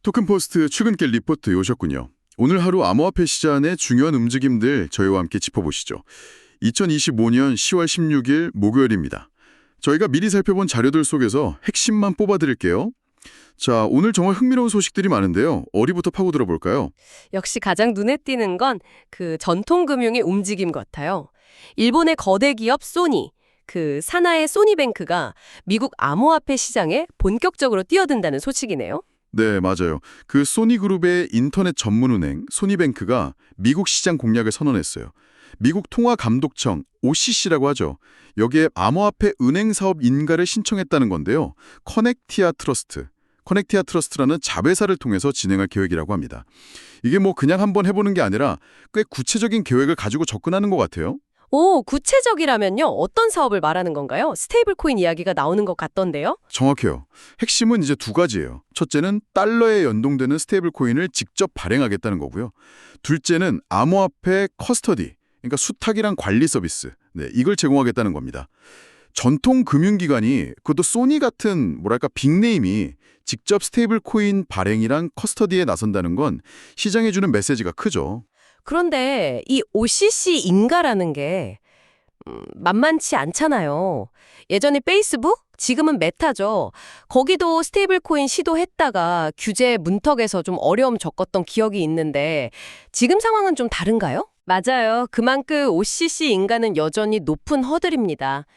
토큰포스트 출근길 리포트 오셨군요. 오늘 하루 암호화폐 시장의 중요한 움직임들 저희와 함께 짚어보시죠. 2025년 10월 16일 목요일입니다. 저희가 미리 살펴본 자료들 속에서 핵심만 뽑아드릴게요. 자, 오늘 정말 흥미로운 소식들이 많은데요. 어디부터 파고들어 볼까요? 역시 가장 눈에 띄는 건 그 전통금융의 움직임 같아요. 일본의 거대 기업 소니, 그 산하의 소니뱅크가 미국 암호화폐 시장에 본격적으로 뛰어든다는 소식이네요. 네, 맞아요. 그 소니그룹의 인터넷 전문은행 소니뱅크가 미국 시장 공략을 선언했어요. 미국 통화감독청 OCC라고 하죠. 여기에 암호화폐 은행 사업 인가를 신청했다는 건데요. 커넥티아 트러스트라는 자회사를 통해서 진행할 계획이라고 합니다. 이게 뭐 그냥 한번 해보는 게 아니라 꽤 구체적인 계획을 가지고 접근하는 것 같아요. 오, 구체적이라면요? 어떤 사업을 말하는 건가요? 스테이블코인 이야기가 나오는 것 같던데요? 정확해요. 핵심은 이제 두 가지예요. 첫째는 달러에 연동되는 스테이블 코인을 직접 발행하겠다는 거고요. 둘째는 암호화폐 커스터디, 그러니까 수탁이랑 관리 서비스, 이걸 제공하겠다는 겁니다. 전통 금융기관이, 그것도 소니 같은 뭐랄까 빅네임이 직접 스테이블 코인 발행이랑 커스터디에 나선다는 건 시장에 주는 메시지가 크죠. 그런데 이 OCC 인가라는 게 만만치 않잖아요. 예전에 페이스북, 지금은 메타죠. 거기도 스테이블코인 시도했다가 규제 문턱에서 좀 어려움 겪었던 기억이 있는데 지금 상황은 좀 다른가요? 맞아요. 그만큼 OCC 인가는 여전히 높은 허들입니다.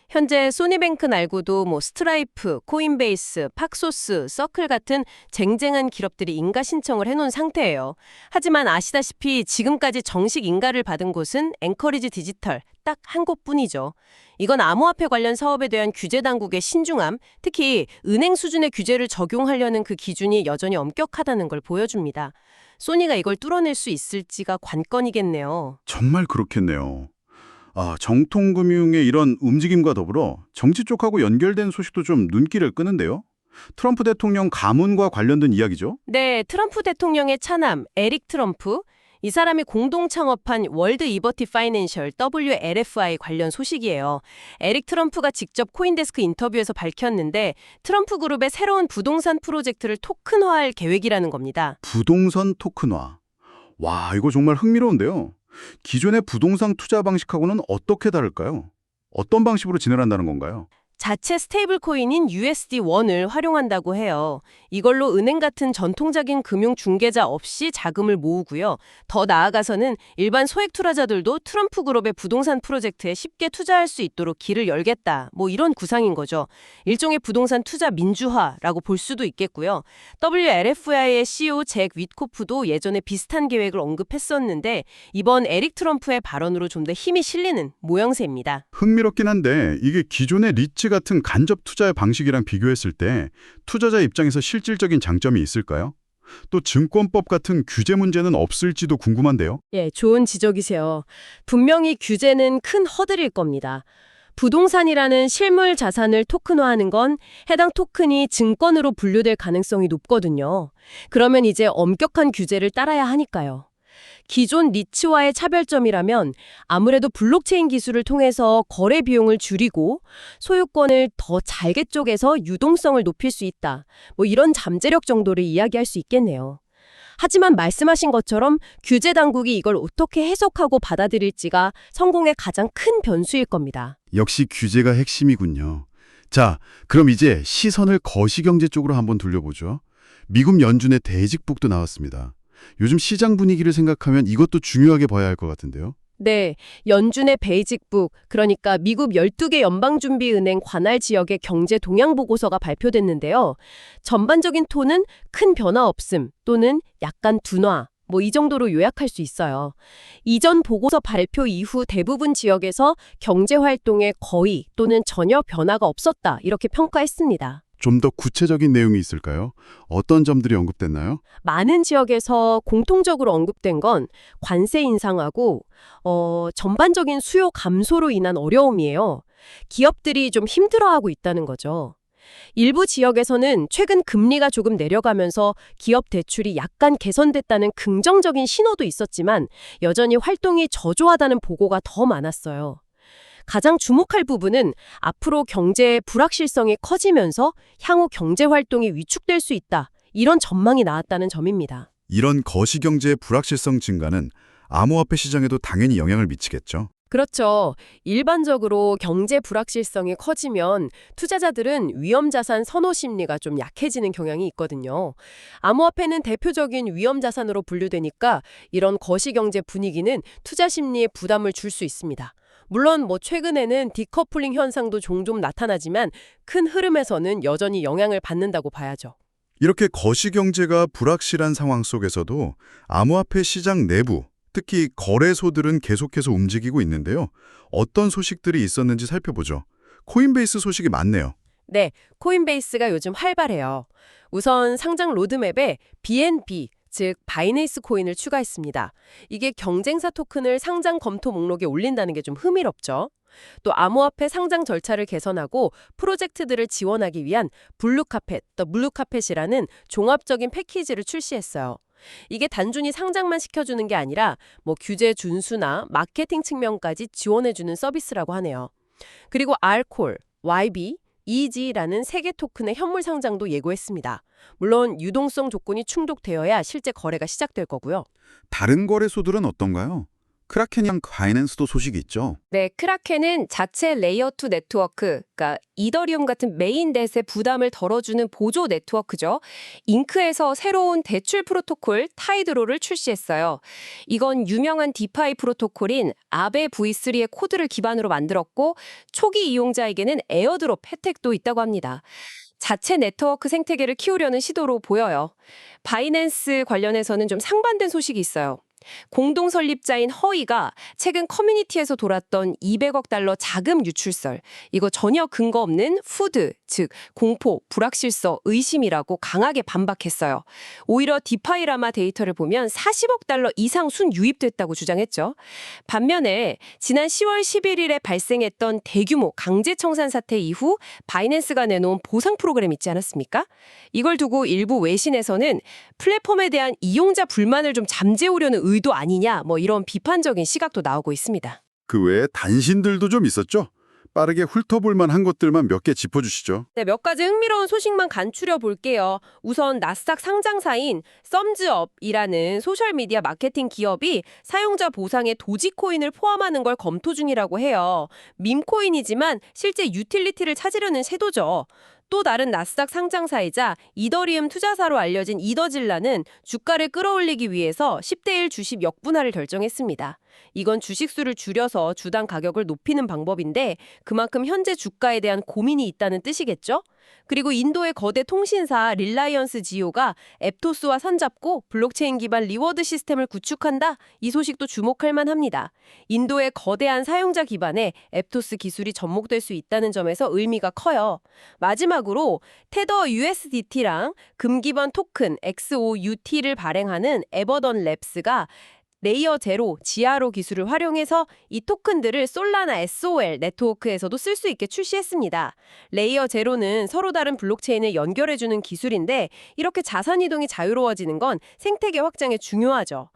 현재 소니뱅크 말고도 스트라이프, 코인베이스, 팍소스, 서클 같은 쟁쟁한 기업들이 인가 신청을 해놓은 상태예요. 하지만 아시다시피 지금까지 정식 인가를 받은 곳은 앵커리지 디지털 딱 한 곳뿐이죠. 이건 암호화폐 관련 사업에 대한 규제 당국의 신중함, 특히 은행 수준의 규제를 적용하려는 그 기준이 여전히 엄격하다는 걸 보여줍니다. 소니가 이걸 뚫어낼 수 있을지가 관건이겠네요. 정말 그렇겠네요. 정통금융의 이런 움직임과 더불어 정치 쪽하고 연결된 소식도 좀 눈길을 끄는데요. 트럼프 대통령 가문과 관련된 이야기죠. 네, 트럼프 대통령의 차남 에릭 트럼프, 이 사람이 공동 창업한 월드 리버티 파이낸셜 WLFI 관련 소식이에요. 에릭 트럼프가 직접 코인데스크 인터뷰에서 밝혔는데 트럼프 그룹의 새로운 부동산 프로젝트를 토큰화할 계획이라는 겁니다. 부동산 토큰화. 와, 이거 정말 흥미로운데요. 기존의 부동산 투자 방식하고는 어떻게 다를까요? 어떤 방식으로 진행한다는 건가요? 자체 스테이블 코인인 USD1을 활용한다고 해요. 이걸로 은행 같은 전통적인 금융 중개자 없이 자금을 모으고요. 더 나아가서는 일반 소액 투자자들도 트럼프 그룹의 부동산 프로젝트에 쉽게 투자할 수 있도록 길을 열겠다. 이런 구상인 거죠. 일종의 부동산 투자 민주화라고 볼 수도 있겠고요. WLFI의 CEO 잭 윗코프도 예전에 비슷한 계획을 언급했었는데 이번 에릭 트럼프의 발언으로 좀 더 힘이 실리는 모양새입니다. 흥미롭긴 한데 이게 기존의 리츠 같은 간접 투자의 방식이랑 비교했을 때 투자자 입장에서 실질적인 장점이 있을까요? 또 증권법 같은 규제 문제는 없을지도 궁금한데요. 예, 좋은 지적이세요. 분명히 규제는 큰 허들일 겁니다. 부동산이라는 실물 자산을 토큰화하는 건 해당 토큰이 증권으로 분류될 가능성이 높거든요. 그러면 이제 엄격한 규제를 따라야 하니까요. 기존 리츠와의 차별점이라면 아무래도 블록체인 기술을 통해서 거래 비용을 줄이고 소유권을 더 잘게 쪼개서 유동성을 높일 수 있다. 이런 잠재력 정도를 이야기할 수 있겠네요. 하지만 말씀하신 것처럼 규제 당국이 이걸 어떻게 해석하고 받아들일지가 성공의 가장 큰 변수일 겁니다. 역시 규제가 핵심이군요. 자, 그럼 이제 시선을 거시경제 쪽으로 한번 돌려보죠. 미국 연준의 대직북도 나왔습니다. 요즘 시장 분위기를 생각하면 이것도 중요하게 봐야 할 것 같은데요. 네, 연준의 베이직북, 그러니까 미국 12개 연방준비은행 관할 지역의 경제 동향 보고서가 발표됐는데요. 전반적인 톤은 큰 변화 없음 또는 약간 둔화, 이 정도로 요약할 수 있어요. 이전 보고서 발표 이후 대부분 지역에서 경제 활동에 거의 또는 전혀 변화가 없었다, 이렇게 평가했습니다. 좀 더 구체적인 내용이 있을까요? 어떤 점들이 언급됐나요? 많은 지역에서 공통적으로 언급된 건 관세 인상하고 전반적인 수요 감소로 인한 어려움이에요. 기업들이 좀 힘들어하고 있다는 거죠. 일부 지역에서는 최근 금리가 조금 내려가면서 기업 대출이 약간 개선됐다는 긍정적인 신호도 있었지만 여전히 활동이 저조하다는 보고가 더 많았어요. 가장 주목할 부분은 앞으로 경제의 불확실성이 커지면서 향후 경제 활동이 위축될 수 있다. 이런 전망이 나왔다는 점입니다. 이런 거시경제의 불확실성 증가는 암호화폐 시장에도 당연히 영향을 미치겠죠. 그렇죠. 일반적으로 경제 불확실성이 커지면 투자자들은 위험자산 선호 심리가 좀 약해지는 경향이 있거든요. 암호화폐는 대표적인 위험자산으로 분류되니까 이런 거시경제 분위기는 투자 심리에 부담을 줄 수 있습니다. 물론 최근에는 디커플링 현상도 종종 나타나지만 큰 흐름에서는 여전히 영향을 받는다고 봐야죠. 이렇게 거시경제가 불확실한 상황 속에서도 암호화폐 시장 내부, 특히 거래소들은 계속해서 움직이고 있는데요. 어떤 소식들이 있었는지 살펴보죠. 코인베이스 소식이 많네요. 네, 코인베이스가 요즘 활발해요. 우선 상장 로드맵에 BNB, 즉 바이낸스 코인을 추가했습니다. 이게 경쟁사 토큰을 상장 검토 목록에 올린다는 게 좀 흥미롭죠. 또 암호화폐 상장 절차를 개선하고 프로젝트들을 지원하기 위한 블루카펫, 더 블루카펫이라는 종합적인 패키지를 출시했어요. 이게 단순히 상장만 시켜주는 게 아니라 규제 준수나 마케팅 측면까지 지원해주는 서비스라고 하네요. 그리고 R콜, YB, EG라는 3개 토큰의 현물 상장도 예고했습니다. 물론 유동성 조건이 충족되어야 실제 거래가 시작될 거고요. 다른 거래소들은 어떤가요? 크라켄이랑 바이낸스도 소식이 있죠. 네, 크라켄은 자체 레이어2 네트워크, 그러니까 이더리움 같은 메인넷의 부담을 덜어주는 보조 네트워크죠. 잉크에서 새로운 대출 프로토콜 타이드로를 출시했어요. 이건 유명한 디파이 프로토콜인 아베 V3의 코드를 기반으로 만들었고 초기 이용자에게는 에어드롭 혜택도 있다고 합니다. 자체 네트워크 생태계를 키우려는 시도로 보여요. 바이낸스 관련해서는 좀 상반된 소식이 있어요. 공동 설립자인 허이가 최근 커뮤니티에서 돌았던 200억 달러 자금 유출설, 이거 전혀 근거 없는 후드, 즉 공포, 불확실성, 의심이라고 강하게 반박했어요. 오히려 디파이라마 데이터를 보면 40억 달러 이상 순 유입됐다고 주장했죠. 반면에 지난 10월 11일에 발생했던 대규모 강제 청산 사태 이후 바이낸스가 내놓은 보상 프로그램 있지 않았습니까? 이걸 두고 일부 외신에서는 플랫폼에 대한 이용자 불만을 좀 잠재우려는 의도 아니냐, 이런 비판적인 시각도 나오고 있습니다. 그 외에 단신들도 좀 있었죠? 빠르게 훑어볼 만한 것들만 몇 개 짚어주시죠. 네, 몇 가지 흥미로운 소식만 간추려 볼게요. 우선 나스닥 상장사인 썸즈업이라는 소셜미디어 마케팅 기업이 사용자 보상에 도지코인을 포함하는 걸 검토 중이라고 해요. 밈코인이지만 실제 유틸리티를 찾으려는 시도죠. 또 다른 나스닥 상장사이자 이더리움 투자사로 알려진 이더질라는 주가를 끌어올리기 위해서 10대1 주식 역분할을 결정했습니다. 이건 주식수를 줄여서 주당 가격을 높이는 방법인데 그만큼 현재 주가에 대한 고민이 있다는 뜻이겠죠? 그리고 인도의 거대 통신사 릴라이언스 지오가 앱토스와 손잡고 블록체인 기반 리워드 시스템을 구축한다? 이 소식도 주목할 만합니다. 인도의 거대한 사용자 기반에 앱토스 기술이 접목될 수 있다는 점에서 의미가 커요. 마지막으로 테더 USDT랑 금 기반 토큰 XOUT를 발행하는 에버던 랩스가 레이어 제로, 지하로 기술을 활용해서 이 토큰들을 솔라나 SOL 네트워크에서도 쓸 수 있게 출시했습니다. 레이어 제로는 서로 다른 블록체인을 연결해주는 기술인데 이렇게 자산 이동이 자유로워지는 건 생태계 확장에 중요하죠.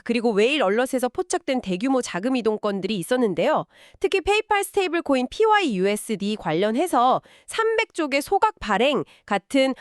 그리고 웨일 얼럿에서 포착된 대규모 자금 이동 건들이 있었는데요. 특히 페이팔 스테이블 코인 PYUSD 관련해서 300쪽의 소각 발행 같은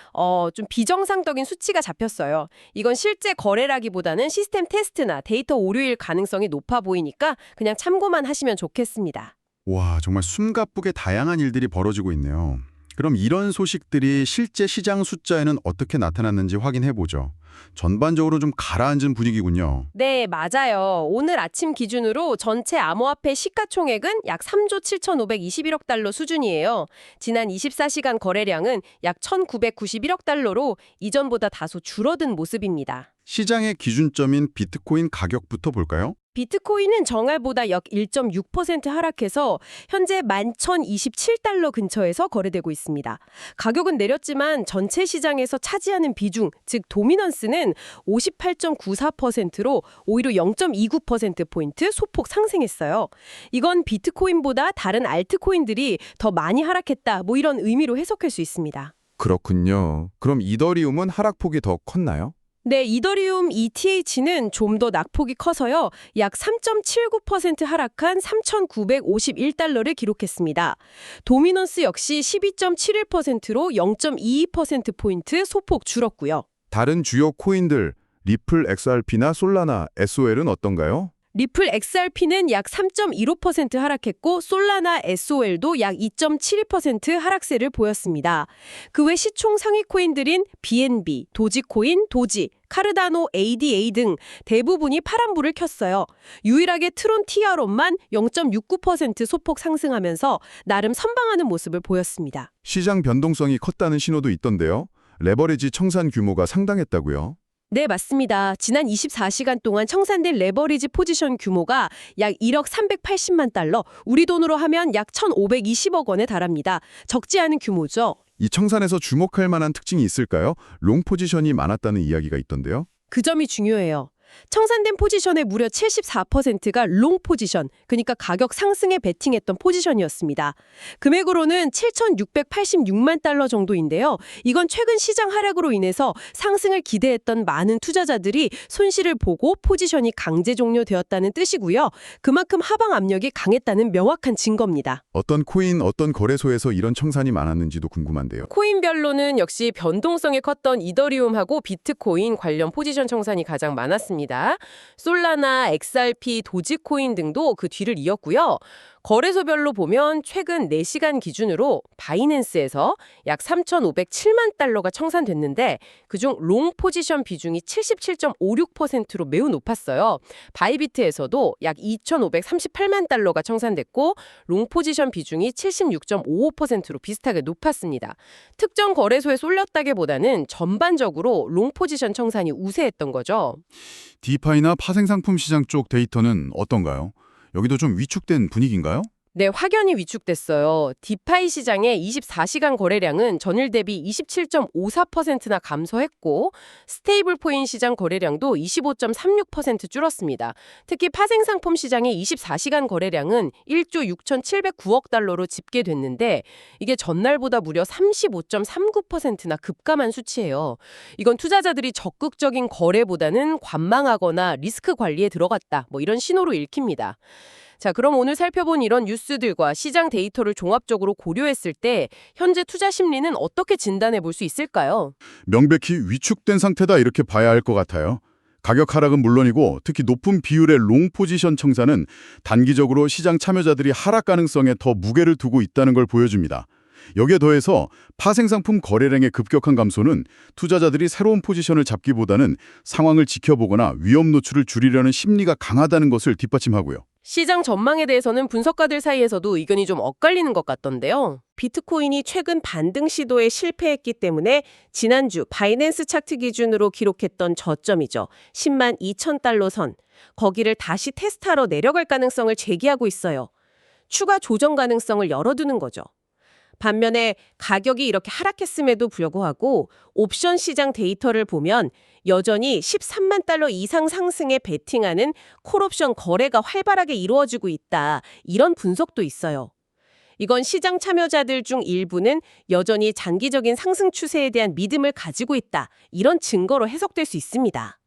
좀 비정상적인 수치가 잡혔어요. 이건 실제 거래라기보다는 시스템 테스트나 데이터 오류일 가능성이 높아 보이니까 그냥 참고만 하시면 좋겠습니다. 와, 정말 숨가쁘게 다양한 일들이 벌어지고 있네요. 그럼 이런 소식들이 실제 시장 숫자에는 어떻게 나타났는지 확인해보죠. 전반적으로 좀 가라앉은 분위기군요. 네, 맞아요. 오늘 아침 기준으로 전체 암호화폐 시가총액은 약 3조 7,521억 달러 수준이에요. 지난 24시간 거래량은 약 1,991억 달러로 이전보다 다소 줄어든 모습입니다. 시장의 기준점인 비트코인 가격부터 볼까요? 비트코인은 정알보다 약 1.6% 하락해서 현재 11,027달러 근처에서 거래되고 있습니다. 가격은 내렸지만 전체 시장에서 차지하는 비중, 즉 도미넌스는 58.94%로 오히려 0.29%포인트 소폭 상승했어요. 이건 비트코인보다 다른 알트코인들이 더 많이 하락했다, 이런 의미로 해석할 수 있습니다. 그렇군요. 그럼 이더리움은 하락폭이 더 컸나요? 네, 이더리움 ETH는 좀 더 낙폭이 커서요. 약 3.79% 하락한 3,951달러를 기록했습니다. 도미넌스 역시 12.71%로 0.22%포인트 소폭 줄었고요. 다른 주요 코인들 리플 XRP나 솔라나 SOL은 어떤가요? 리플 XRP는 약 3.15% 하락했고 솔라나 SOL도 약 2.72% 하락세를 보였습니다. 그 외 시총 상위 코인들인 BNB, 도지코인, 도지, 카르다노 ADA 등 대부분이 파란불을 켰어요. 유일하게 트론 TRO만 0.69% 소폭 상승하면서 나름 선방하는 모습을 보였습니다. 시장 변동성이 컸다는 신호도 있던데요. 레버리지 청산 규모가 상당했다고요? 네, 맞습니다. 지난 24시간 동안 청산된 레버리지 포지션 규모가 약 1억 380만 달러, 우리 돈으로 하면 약 1,520억 원에 달합니다. 적지 않은 규모죠. 이 청산에서 주목할 만한 특징이 있을까요? 롱 포지션이 많았다는 이야기가 있던데요. 그 점이 중요해요. 청산된 포지션의 무려 74%가 롱 포지션, 그러니까 가격 상승에 베팅했던 포지션이었습니다. 금액으로는 7,686만 달러 정도인데요. 이건 최근 시장 하락으로 인해서 상승을 기대했던 많은 투자자들이 손실을 보고 포지션이 강제 종료되었다는 뜻이고요. 그만큼 하방 압력이 강했다는 명확한 증거입니다. 어떤 코인, 어떤 거래소에서 이런 청산이 많았는지도 궁금한데요. 코인별로는 역시 변동성이 컸던 이더리움하고 비트코인 관련 포지션 청산이 가장 많았습니다. 솔라나, XRP, 도지코인 등도 그 뒤를 이었고요. 거래소별로 보면 최근 4시간 기준으로 바이낸스에서 약 3,507만 달러가 청산됐는데 그중 롱 포지션 비중이 77.56%로 매우 높았어요. 바이비트에서도 약 2,538만 달러가 청산됐고 롱 포지션 비중이 76.55%로 비슷하게 높았습니다. 특정 거래소에 쏠렸다기보다는 전반적으로 롱 포지션 청산이 우세했던 거죠. 디파이나 파생상품 시장 쪽 데이터는 어떤가요? 여기도 좀 위축된 분위기인가요? 네, 확연히 위축됐어요. 디파이 시장의 24시간 거래량은 전일 대비 27.54%나 감소했고 스테이블 코인 시장 거래량도 25.36% 줄었습니다. 특히 파생상품 시장의 24시간 거래량은 1조 6,709억 달러로 집계됐는데 이게 전날보다 무려 35.39%나 급감한 수치예요. 이건 투자자들이 적극적인 거래보다는 관망하거나 리스크 관리에 들어갔다, 이런 신호로 읽힙니다. 자, 그럼 오늘 살펴본 이런 뉴스들과 시장 데이터를 종합적으로 고려했을 때 현재 투자 심리는 어떻게 진단해 볼 수 있을까요? 명백히 위축된 상태다 이렇게 봐야 할 것 같아요. 가격 하락은 물론이고 특히 높은 비율의 롱 포지션 청산은 단기적으로 시장 참여자들이 하락 가능성에 더 무게를 두고 있다는 걸 보여줍니다. 여기에 더해서 파생상품 거래량의 급격한 감소는 투자자들이 새로운 포지션을 잡기보다는 상황을 지켜보거나 위험 노출을 줄이려는 심리가 강하다는 것을 뒷받침하고요. 시장 전망에 대해서는 분석가들 사이에서도 의견이 좀 엇갈리는 것 같던데요. 비트코인이 최근 반등 시도에 실패했기 때문에 지난주 바이낸스 차트 기준으로 기록했던 저점이죠. 10만 2천 달러 선. 거기를 다시 테스트하러 내려갈 가능성을 제기하고 있어요. 추가 조정 가능성을 열어두는 거죠. 반면에 가격이 이렇게 하락했음에도 불구하고 옵션 시장 데이터를 보면 여전히 13만 달러 이상 상승에 베팅하는 콜옵션 거래가 활발하게 이루어지고 있다. 이런 분석도 있어요. 이건 시장 참여자들 중 일부는 여전히 장기적인 상승 추세에 대한 믿음을 가지고 있다. 이런 증거로 해석될 수 있습니다.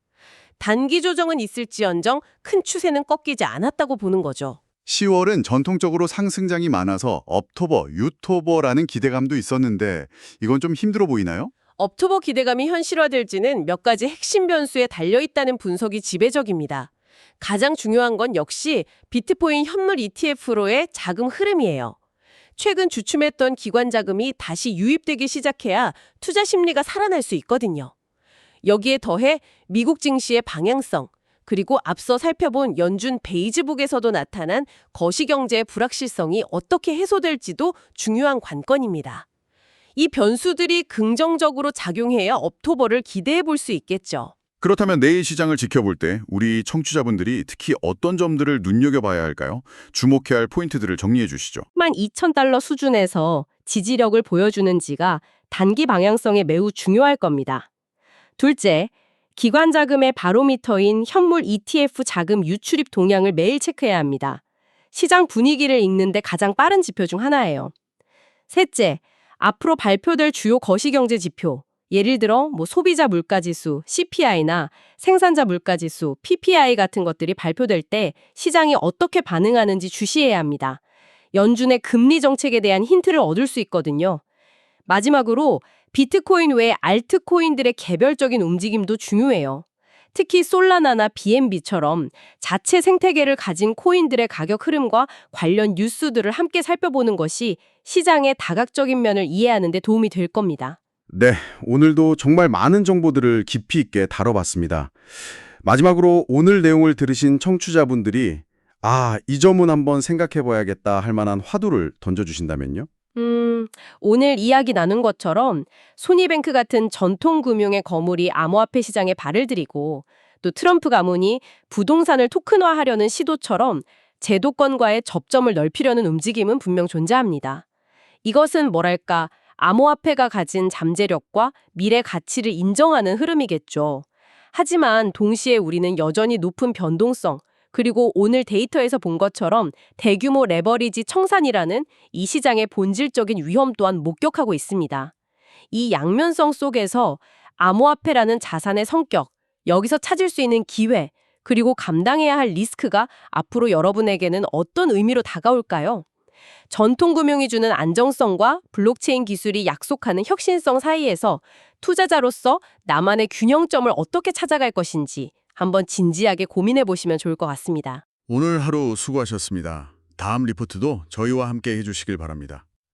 단기 조정은 있을지언정 큰 추세는 꺾이지 않았다고 보는 거죠. 10월은 전통적으로 상승장이 많아서 업토버, 유토버라는 기대감도 있었는데 이건 좀 힘들어 보이나요? 업토버 기대감이 현실화될지는 몇 가지 핵심 변수에 달려있다는 분석이 지배적입니다. 가장 중요한 건 역시 비트코인 현물 ETF로의 자금 흐름이에요. 최근 주춤했던 기관 자금이 다시 유입되기 시작해야 투자 심리가 살아날 수 있거든요. 여기에 더해 미국 증시의 방향성, 그리고 앞서 살펴본 연준 베이지북에서도 나타난 거시경제의 불확실성이 어떻게 해소될지도 중요한 관건입니다. 이 변수들이 긍정적으로 작용해야 업토버를 기대해 볼 수 있겠죠. 그렇다면 내일 시장을 지켜볼 때 우리 청취자분들이 특히 어떤 점들을 눈여겨봐야 할까요? 주목해야 할 포인트들을 정리해 주시죠. 12,000달러 수준에서 지지력을 보여주는지가 단기 방향성에 매우 중요할 겁니다. 둘째, 기관 자금의 바로미터인 현물 ETF 자금 유출입 동향을 매일 체크해야 합니다. 시장 분위기를 읽는 데 가장 빠른 지표 중 하나예요. 셋째, 앞으로 발표될 주요 거시경제 지표, 예를 들어 소비자 물가지수 CPI나 생산자 물가지수 PPI 같은 것들이 발표될 때 시장이 어떻게 반응하는지 주시해야 합니다. 연준의 금리 정책에 대한 힌트를 얻을 수 있거든요. 마지막으로 비트코인 외에 알트코인들의 개별적인 움직임도 중요해요. 특히 솔라나나 BNB처럼 자체 생태계를 가진 코인들의 가격 흐름과 관련 뉴스들을 함께 살펴보는 것이 시장의 다각적인 면을 이해하는 데 도움이 될 겁니다. 네, 오늘도 정말 많은 정보들을 깊이 있게 다뤄봤습니다. 마지막으로 오늘 내용을 들으신 청취자분들이 이 점은 한번 생각해봐야겠다 할 만한 화두를 던져주신다면요? 오늘 이야기 나눈 것처럼 소니뱅크 같은 전통금융의 거물이 암호화폐 시장에 발을 들이고 또 트럼프 가문이 부동산을 토큰화하려는 시도처럼 제도권과의 접점을 넓히려는 움직임은 분명 존재합니다. 이것은 뭐랄까 암호화폐가 가진 잠재력과 미래 가치를 인정하는 흐름이겠죠. 하지만 동시에 우리는 여전히 높은 변동성 그리고 오늘 데이터에서 본 것처럼 대규모 레버리지 청산이라는 이 시장의 본질적인 위험 또한 목격하고 있습니다. 이 양면성 속에서 암호화폐라는 자산의 성격, 여기서 찾을 수 있는 기회, 그리고 감당해야 할 리스크가 앞으로 여러분에게는 어떤 의미로 다가올까요? 전통금융이 주는 안정성과 블록체인 기술이 약속하는 혁신성 사이에서 투자자로서 나만의 균형점을 어떻게 찾아갈 것인지 한번 진지하게 고민해 보시면 좋을 것 같습니다. 오늘 하루 수고하셨습니다. 다음 리포트도 저희와 함께 해주시길 바랍니다.